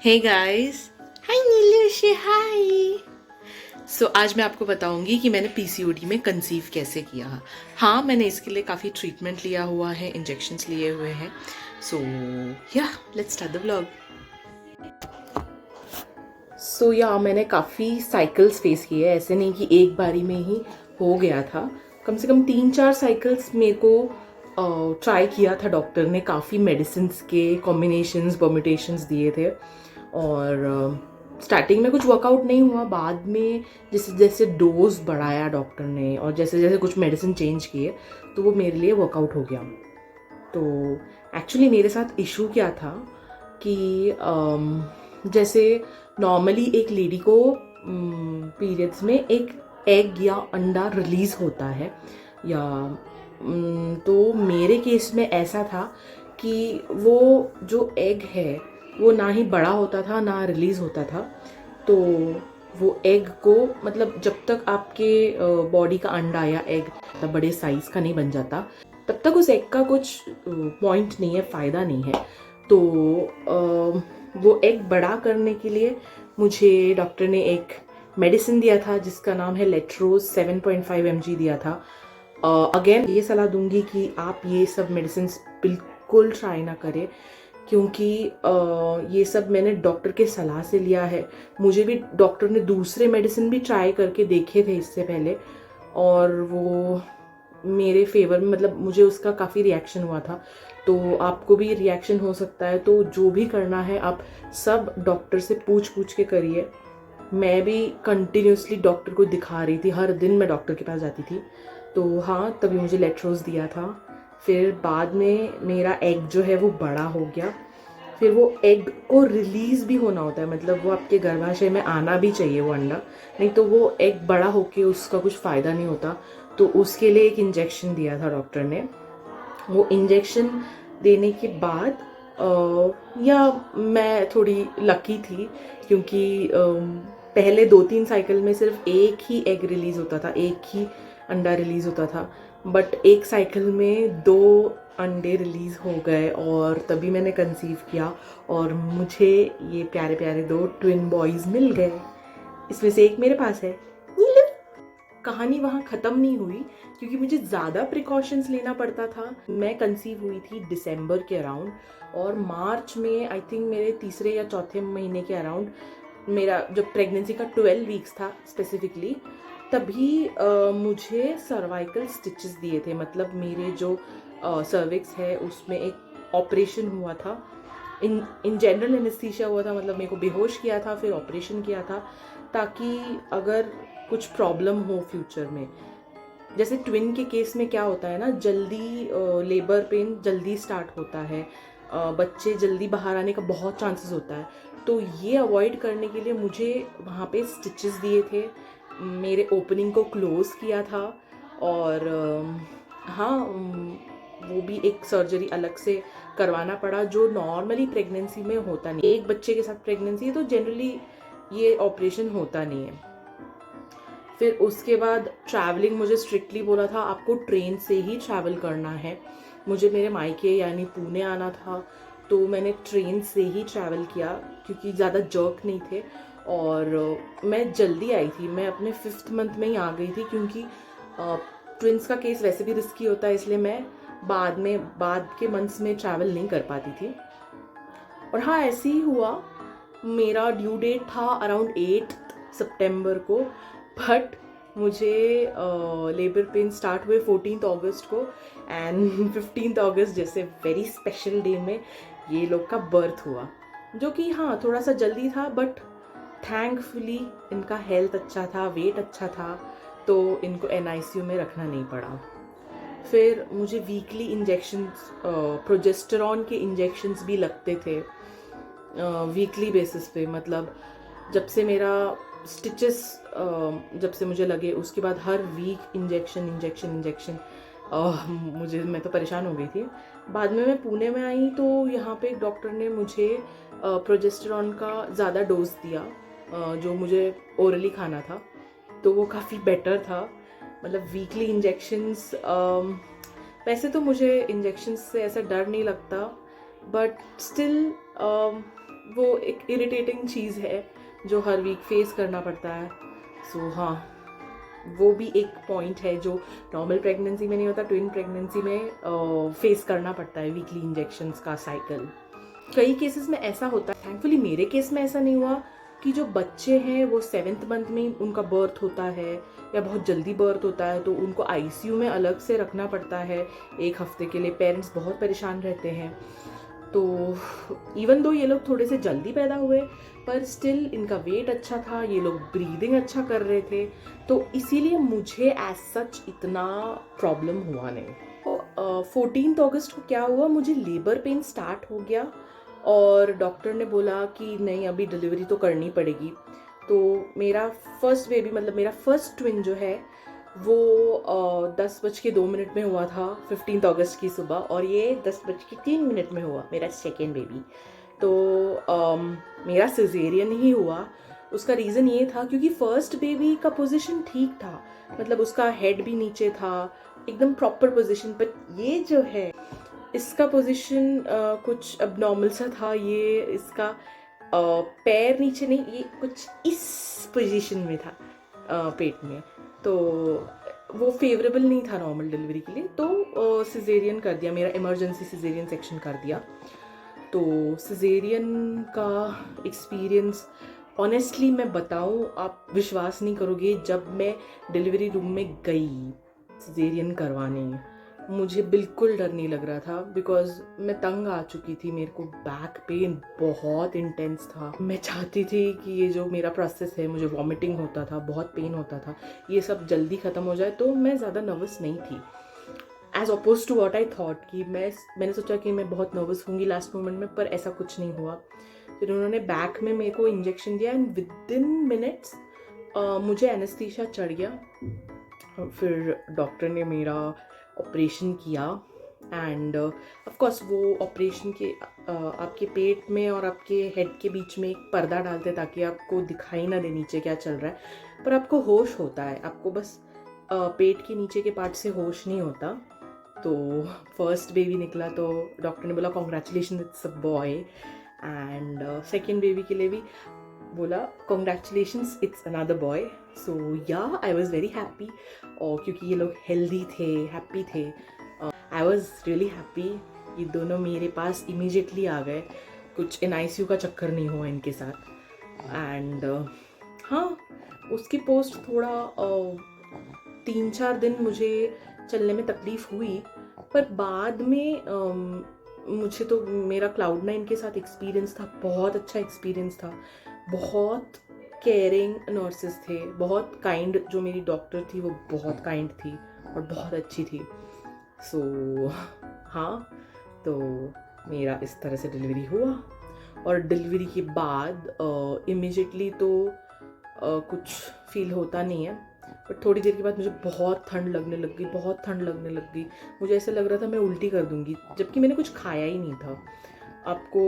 Hey guys, हाय नीलू, हाय। सो आज मैं आपको बताऊंगी कि मैंने पीसीओडी में कंसीव कैसे किया। हाँ, मैंने इसके लिए काफ़ी ट्रीटमेंट लिया हुआ है, इंजेक्शंस लिए हुए हैं। सो या लेट्स स्टार्ट द व्लॉग। सो या मैंने काफ़ी साइकिल्स फेस किए, ऐसे नहीं कि एक बारी में ही हो गया था। कम से कम 3-4 साइकिल्स मेरे को ट्राई किया था। डॉक्टर ने काफ़ी मेडिसिन्स के कॉम्बिनेशंस परम्यूटेशंस दिए थे और स्टार्टिंग में कुछ वर्कआउट नहीं हुआ। बाद में जैसे जैसे डोज बढ़ाया डॉक्टर ने और जैसे जैसे कुछ मेडिसिन चेंज किए तो वो मेरे लिए वर्कआउट हो गया। तो एक्चुअली मेरे साथ इशू क्या था कि जैसे नॉर्मली एक लेडी को पीरियड्स में एक एग या अंडा रिलीज होता है या तो मेरे केस में ऐसा था कि वो जो एग है वो ना ही बड़ा होता था ना रिलीज होता था। तो वो एग को मतलब जब तक आपके बॉडी का अंडा या एग बड़े साइज का नहीं बन जाता तब तक उस एग का कुछ पॉइंट नहीं है, फ़ायदा नहीं है। तो वो एग बड़ा करने के लिए मुझे डॉक्टर ने एक मेडिसिन दिया था जिसका नाम है लेट्रोज 7.5 mg दिया था। अगेन ये सलाह दूंगी कि आप ये सब मेडिसिन बिल्कुल ट्राई ना करें क्योंकि ये सब मैंने डॉक्टर के सलाह से लिया है। मुझे भी डॉक्टर ने दूसरे मेडिसिन भी ट्राई करके देखे थे इससे पहले और वो मेरे फेवर में मतलब मुझे उसका काफ़ी रिएक्शन हुआ था। तो आपको भी रिएक्शन हो सकता है, तो जो भी करना है आप सब डॉक्टर से पूछ पूछ के करिए। मैं भी कंटिन्यूसली डॉक्टर को दिखा रही थी, हर दिन मैं डॉक्टर के पास जाती थी। तो हाँ, तभी मुझे लेट्रोज दिया था। फिर बाद में मेरा एग जो है वो बड़ा हो गया। फिर वो एग को रिलीज भी होना होता है, मतलब वो आपके गर्भाशय में आना भी चाहिए वो अंडा, नहीं तो वो एग बड़ा होके उसका कुछ फ़ायदा नहीं होता। तो उसके लिए एक इंजेक्शन दिया था डॉक्टर ने। वो इंजेक्शन देने के बाद या मैं थोड़ी लकी थी क्योंकि पहले 2-3 साइकिल में सिर्फ एक ही एग रिलीज़ होता था, एक ही अंडा रिलीज़ होता था। बट एक साइकिल में 2 अंडे रिलीज़ हो गए और तभी मैंने कंसीव किया और मुझे ये प्यारे प्यारे 2 ट्विन बॉयज़ मिल गए। इसमें से एक मेरे पास है। कहानी वहाँ ख़त्म नहीं हुई क्योंकि मुझे ज़्यादा प्रिकॉशंस लेना पड़ता था। मैं कंसीव हुई थी दिसंबर के अराउंड और मार्च में आई थिंक मेरे तीसरे या चौथे महीने के अराउंड मेरा जब प्रेगनेंसी का 12 वीक्स था स्पेसिफिकली, तभी मुझे सर्वाइकल स्टिचेस दिए थे। मतलब मेरे जो सर्विक्स है उसमें एक ऑपरेशन हुआ था। इन जनरल एनेस्थीसिया हुआ था, मतलब मेरे को बेहोश किया था, फिर ऑपरेशन किया था ताकि अगर कुछ प्रॉब्लम हो फ्यूचर में। जैसे ट्विन के केस में क्या होता है ना, जल्दी लेबर पेन जल्दी स्टार्ट होता है, बच्चे जल्दी बाहर आने का बहुत चांसेस होता है। तो ये अवॉइड करने के लिए मुझे वहाँ पे स्टिचेस दिए थे, मेरे ओपनिंग को क्लोज किया था और हाँ, वो भी एक सर्जरी अलग से करवाना पड़ा जो नॉर्मली प्रेगनेंसी में होता नहीं। एक बच्चे के साथ प्रेगनेंसी है तो जनरली ये ऑपरेशन होता नहीं है। फिर उसके बाद ट्रैवलिंग मुझे स्ट्रिक्टली बोला था आपको ट्रेन से ही ट्रैवल करना है। मुझे मेरे मायके यानी पुणे आना था तो मैंने ट्रेन से ही ट्रैवल किया क्योंकि ज़्यादा जर्क नहीं थे और मैं जल्दी आई थी। मैं अपने 5th मंथ में ही आ गई थी क्योंकि ट्विंस का केस वैसे भी रिस्की होता है, इसलिए मैं बाद के मंथ्स में ट्रैवल नहीं कर पाती थी। और हाँ, ऐसे ही हुआ। मेरा ड्यू डेट था अराउंड 8 सितंबर को, बट मुझे लेबर पेन स्टार्ट हुए 14 अगस्त को एंड 15 अगस्त जैसे वेरी स्पेशल डे में ये लोग का बर्थ हुआ, जो कि हाँ थोड़ा सा जल्दी था बट थैंकफुली इनका हेल्थ अच्छा था, वेट अच्छा था, तो इनको NICU में रखना नहीं पड़ा। फिर मुझे वीकली इंजेक्शंस, प्रोजेस्टेरॉन के इंजेक्शंस भी लगते थे वीकली बेसिस पे। मतलब जब से मेरा स्टिचेस जब से मुझे लगे उसके बाद हर वीक इंजेक्शन इंजेक्शन इंजेक्शन, मैं तो परेशान हो गई थी। बाद में मैं पुणे में आई तो यहाँ पे एक डॉक्टर ने मुझे प्रोजेस्टेरॉन का ज़्यादा डोज दिया जो मुझे ओरली खाना था, तो वो काफ़ी बेटर था। मतलब वीकली इंजेक्शंस, वैसे तो मुझे इंजेक्शंस से ऐसा डर नहीं लगता बट स्टिल वो एक इरिटेटिंग चीज़ है जो हर वीक फेस करना पड़ता है। सो हाँ, वो भी एक पॉइंट है जो नॉर्मल प्रेगनेंसी में नहीं होता, ट्विन प्रेगनेंसी में फेस करना पड़ता है, वीकली इंजेक्शंस का साइकिल। कई केसेस में ऐसा होता है, थैंकफुली मेरे केस में ऐसा नहीं हुआ, कि जो बच्चे हैं वो 7th मंथ में उनका बर्थ होता है या बहुत जल्दी बर्थ होता है तो उनको आईसीयू में अलग से रखना पड़ता है 1 हफ्ते के लिए। पेरेंट्स बहुत परेशान रहते हैं। तो इवन दो ये लोग थोड़े से जल्दी पैदा हुए, पर स्टिल इनका वेट अच्छा था, ये लोग ब्रीदिंग अच्छा कर रहे थे, तो इसीलिए मुझे एज सच इतना प्रॉब्लम हुआ नहीं। तो 14 अगस्त को क्या हुआ, मुझे लेबर पेन स्टार्ट हो गया और डॉक्टर ने बोला कि नहीं अभी डिलीवरी तो करनी पड़ेगी। तो मेरा फर्स्ट बेबी, मतलब मेरा फर्स्ट ट्विन जो है वो 10:02 में हुआ था 15 अगस्त की सुबह, और ये 10:03 में हुआ मेरा सेकेंड बेबी। तो मेरा सिजेरियन ही हुआ। उसका रीज़न ये था क्योंकि फर्स्ट बेबी का पोजीशन ठीक था, मतलब उसका हेड भी नीचे था, एकदम प्रॉपर पोजीशन, पर ये जो है इसका पोजीशन कुछ अबनॉर्मल सा था। ये इसका पैर नीचे नहीं, ये कुछ इस पोजीशन में था पेट में, तो वो फेवरेबल नहीं था नॉर्मल डिलीवरी के लिए। तो सिजेरियन कर दिया, मेरा इमरजेंसी सिजेरियन सेक्शन कर दिया। तो सिजेरियन का एक्सपीरियंस ऑनेस्टली मैं बताऊं, आप विश्वास नहीं करोगे, जब मैं डिलीवरी रूम में गई सिजेरियन करवाने मुझे बिल्कुल डर नहीं लग रहा था, बिकॉज मैं तंग आ चुकी थी, मेरे को बैक पेन बहुत इंटेंस था। मैं चाहती थी कि ये जो मेरा प्रोसेस है, मुझे वॉमिटिंग होता था, बहुत पेन होता था, ये सब जल्दी ख़त्म हो जाए, तो मैं ज़्यादा नर्वस नहीं थी as opposed to what I thought. कि मैंने सोचा कि मैं बहुत नर्वस होंगी लास्ट मोमेंट में, पर ऐसा कुछ नहीं हुआ। फिर उन्होंने बैक में मेरे को इंजेक्शन दिया एंड विदिन मिनट्स मुझे एनेस्थीसिया चढ़ गया। फिर डॉक्टर ने मेरा ऑपरेशन किया एंड ऑफ कोर्स वो ऑपरेशन के आपके पेट में और आपके हेड के बीच में एक पर्दा डालते ताकि आपको दिखाई ना दे नीचे क्या चल रहा है, पर आपको होश होता है, आपको बस पेट के नीचे के पार्ट से होश नहीं होता। तो फर्स्ट बेबी निकला तो डॉक्टर ने बोला congratulation it's a boy, and second baby के लिए भी बोला कॉन्ग्रेचुलेशंस इट्स अनदर बॉय। सो या आई वॉज वेरी हैप्पी, और क्योंकि ये लोग हेल्दी थे, हैप्पी थे, आई वॉज रियली हैप्पी। ये दोनों मेरे पास इमीजिएटली आ गए, कुछ NICU का चक्कर नहीं हुआ इनके साथ। एंड हाँ, उसकी पोस्ट थोड़ा 3-4 दिन मुझे चलने में तकलीफ़ हुई, पर बाद में मुझे तो मेरा Cloud9 के साथ एक्सपीरियंस था, बहुत अच्छा एक्सपीरियंस था। बहुत केयरिंग नर्सेस थे, बहुत काइंड, जो मेरी डॉक्टर थी वो बहुत काइंड थी और बहुत अच्छी थी। सो हाँ, तो मेरा इस तरह से डिलीवरी हुआ, और डिलीवरी के बाद इमीजिएटली तो कुछ फील होता नहीं है, बट थोड़ी देर के बाद मुझे बहुत ठंड लगने लग गई, बहुत ठंड लगने लग गई। मुझे ऐसा लग रहा था मैं उल्टी कर दूंगी, जबकि मैंने कुछ खाया ही नहीं था। आपको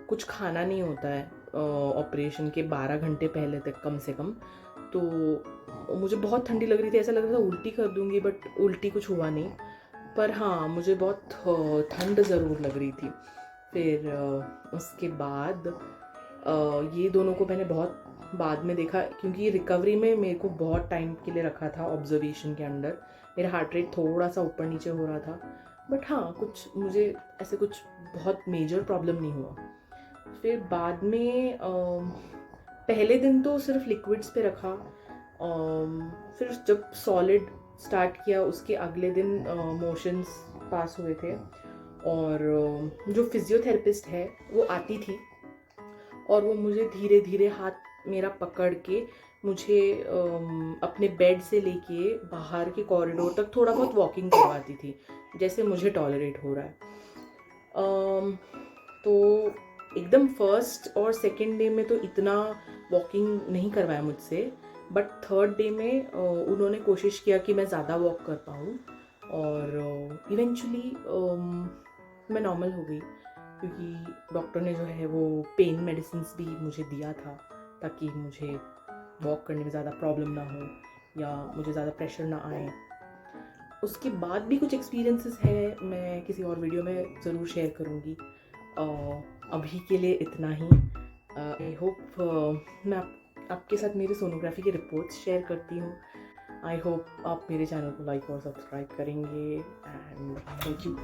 कुछ खाना नहीं होता है ऑपरेशन के 12 घंटे पहले तक कम से कम। तो मुझे बहुत ठंडी लग रही थी, ऐसा लग रहा था उल्टी कर दूंगी, बट उल्टी कुछ हुआ नहीं। पर हाँ, मुझे बहुत ठंड ज़रूर लग रही थी। फिर उसके बाद ये दोनों को मैंने बहुत बाद में देखा, क्योंकि रिकवरी में मेरे को बहुत टाइम के लिए रखा था ऑब्जर्वेशन के अंडर। मेरा हार्ट रेट थोड़ा सा ऊपर नीचे हो रहा था, बट हाँ, कुछ मुझे ऐसे कुछ बहुत मेजर प्रॉब्लम नहीं हुआ। फिर बाद में पहले दिन तो सिर्फ लिक्विड्स पे रखा, फिर जब सॉलिड स्टार्ट किया उसके अगले दिन मोशंस पास हुए थे, और जो फिजियोथेरेपिस्ट है वो आती थी और वो मुझे धीरे धीरे हाथ मेरा पकड़ के मुझे अपने बेड से लेके बाहर के कॉरिडोर तक थोड़ा बहुत वॉकिंग करवाती थी, जैसे मुझे टॉलरेट हो रहा है। तो एकदम फर्स्ट और सेकेंड डे में तो इतना वॉकिंग नहीं करवाया मुझसे, बट थर्ड डे में उन्होंने कोशिश किया कि मैं ज़्यादा वॉक कर पाऊँ, और इवेंचुअली मैं नॉर्मल हो गई, क्योंकि डॉक्टर ने जो है वो पेन मेडिसिन्स भी मुझे दिया था ताकि मुझे वॉक करने में ज़्यादा प्रॉब्लम ना हो या मुझे ज़्यादा प्रेशर ना आए। उसके बाद भी कुछ एक्सपीरियंसेस है, मैं किसी और वीडियो में ज़रूर शेयर करूँगी। अभी के लिए इतना ही। आई होप मैं आपके साथ मेरे सोनोग्राफी के रिपोर्ट्स शेयर करती हूँ. आई होप आप मेरे चैनल को लाइक और सब्सक्राइब करेंगे एंड थैंक यू.